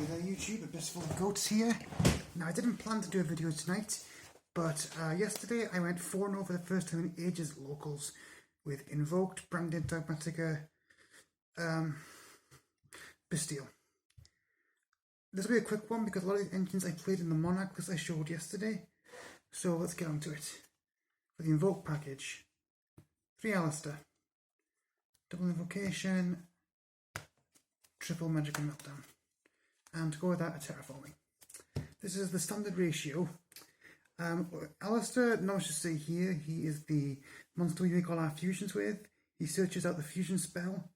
there YouTube, a fistful of goats here. Now I didn't plan to do a video tonight, but yesterday I went 4-0 for the first time in ages at locals with Invoked, branded Dogmatika, Bastille. This will be a quick one because a lot of the engines I played in the Monarch list I showed yesterday. So let's get on to it. For the Invoked package, 3 Alistair, double Invocation, triple Magical Meltdown. And to go with that, a Terraforming. This is the standard ratio. Alistair, not much to say here. He is the monster we make all our fusions with. He searches out the fusion spell.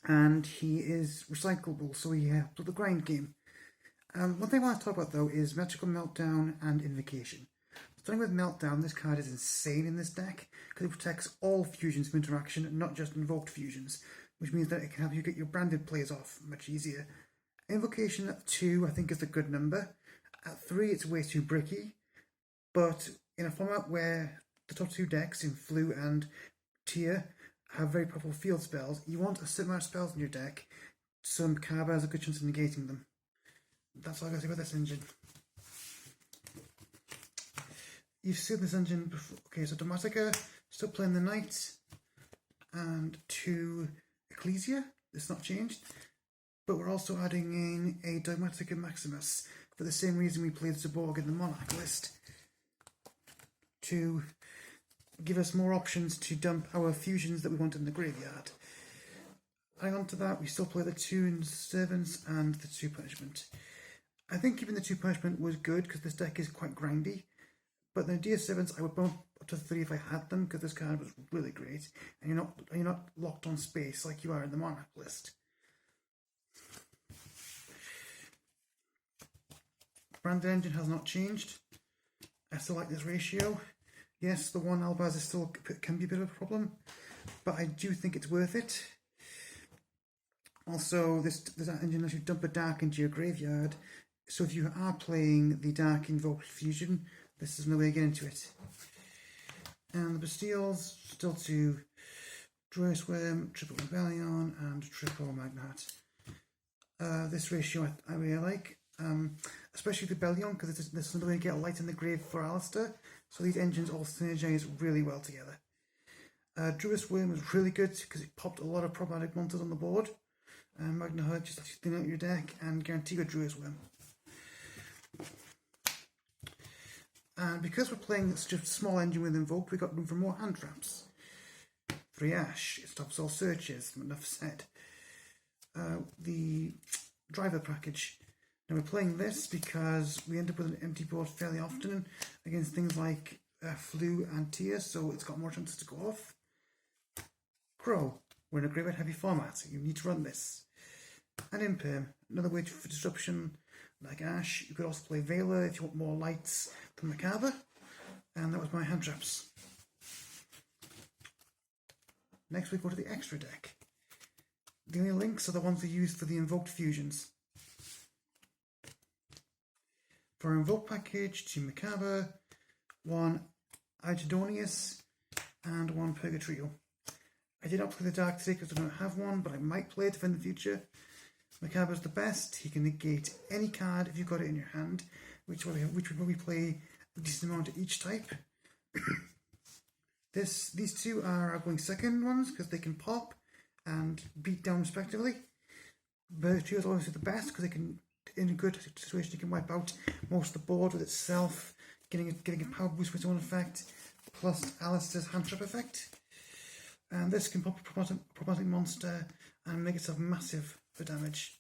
And he is recyclable, so he helps with the grind game. One thing I want to talk about though is Magical Meltdown and Invocation. Starting with Meltdown, this card is insane in this deck because it protects all fusions from interaction, not just invoked fusions, which means that it can help you get your branded plays off much easier. Invocation at 2 I think is a good number. At 3 it's way too bricky, but in a format where the top 2 decks in Flu and Tier have very powerful field spells, you want a certain amount of spells in your deck so Macabre has a good chance of negating them. That's all I gotta say about this engine. You've seen this engine before. Okay, so Dogmatika, still playing the Knight, and 2 Ecclesia, it's not changed. But we're also adding in a Dogmatika Maximus for the same reason we played Zaborg in the Monarch list, to give us more options to dump our fusions that we want in the graveyard. Adding on to that, we still play the 2 Servants and the 2 Punishment. I think keeping the 2 Punishment was good because this deck is quite grindy, but the Dear Servants I would bump up to 3 if I had them because this card was really great, and you're not locked on space like you are in the Monarch list. Branded engine has not changed. I still like this ratio. Yes, the 1 Albaz is still can be a bit of a problem, but I do think it's worth it. Also, this engine lets you dump a Dark into your graveyard, so if you are playing the Dark Invoked Fusion, this is no way to get into it. And the Bastilles, still 2 Joyous Worm, triple Rebellion, and triple Magnat. This ratio I really like. Especially the Rebellion, because this is another way to get a light in the grave for Alistair, so these engines all synergize really well together. Joyous Worm was really good because it popped a lot of problematic monsters on the board. Magna Hut just lets you thin out your deck and guarantee a Joyous Worm. And because we're playing such a small engine with Invoked, we got room for more hand traps. 3 Ash, it stops all searches, enough said. The Driver package. Now we're playing this because we end up with an empty board fairly often against things like Flu and Tier, so it's got more chances to go off. Crow, we're in a graveyard heavy format, so you need to run this. And Imperm, another way for disruption like Ash. You could also play Veiler if you want more lights from Macabre. And that was my hand traps. Next we go to the extra deck. The only links are the ones we used for the Invoked fusions. For our Invoked package, 2 Macabre, 1 Agedonius, and 1 Purgatrio. I did not play the Dark today because I don't have one, but I might play it in the future. Macabre is the best. He can negate any card if you've got it in your hand, which would probably play a decent amount of each type. These 2 are outgoing second ones because they can pop and beat down respectively. Purgatrio is obviously the best because they can, in a good situation, you can wipe out most of the board with itself, getting a power boost with its own effect, plus Alistair's hand trap effect. And this can pop a problematic monster and make itself massive for damage.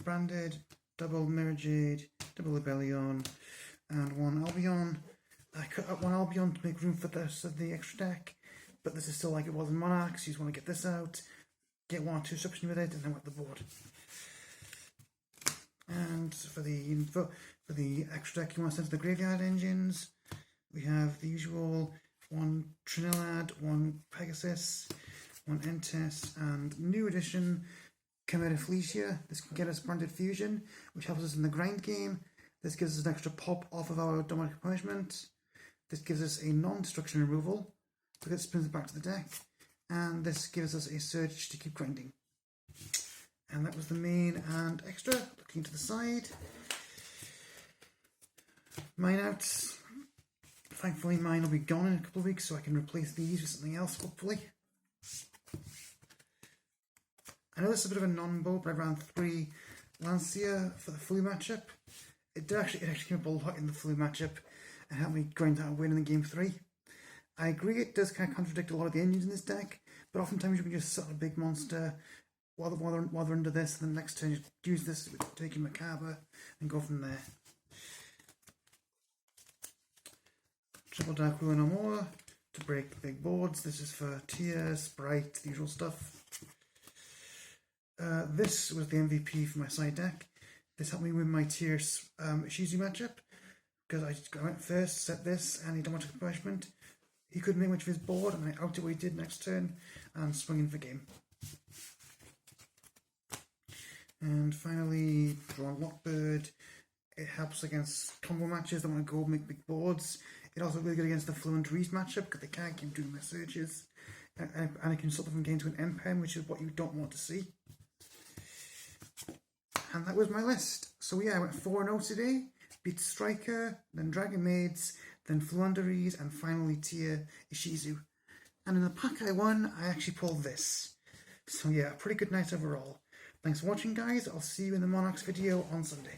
Branded, double Mirror Jade, double Rebellion, and 1 Albion. I cut out 1 Albion to make room for the rest of the extra deck, but this is still like it was in Monarch, so you just want to get this out, get 1 or 2 disruption with it, and then wipe the board. And for the extra deck you want to send to the graveyard engines, we have the usual 1 Trinillad, 1 Pegasus, 1 Entes, and new edition Chimera Felicia. This can get us branded fusion, which helps us in the grind game. This gives us an extra pop off of our Dogmatika Punishment. This gives us a non-destruction removal because it spins it back to the deck. and this gives us a surge to keep grinding. And that was the main and extra. Looking to the side, mine outs. Thankfully mine will be gone in a couple of weeks, so I can replace these with something else, hopefully. I know this is a bit of a non-build, but I ran 3 Lancia for the flu matchup. It actually came up a lot in the flu matchup and helped me grind out a win in the game 3. I agree it does kind of contradict a lot of the engines in this deck, but oftentimes you can just set a big monster while they're under this, and then the next turn you use this with taking Macabre and go from there. Triple Dark Ruler no more to break the big boards. This is for Tier, Sprite, the usual stuff. This was the MVP for my side deck. This helped me win my Tier Shizu matchup, because I went first, set this, and he don't want to punishment. He couldn't make much of his board, and I outed what he did next turn and swung in for game. And finally, drawn Lockbird. It helps against combo matches that want to go make big boards. It's also really good against the Fluent Reese matchup because they can't keep doing their searches. And it can stop them from getting to an M-Pen, which is what you don't want to see. And that was my list. So yeah, I went 4-0 today. Beat Striker, then Dragon Maids, then Fluendaries, and finally Tier Ishizu. And in the pack I won, I actually pulled this. So yeah, pretty good night overall. Thanks for watching, guys. I'll see you in the Monarchs video on Sunday.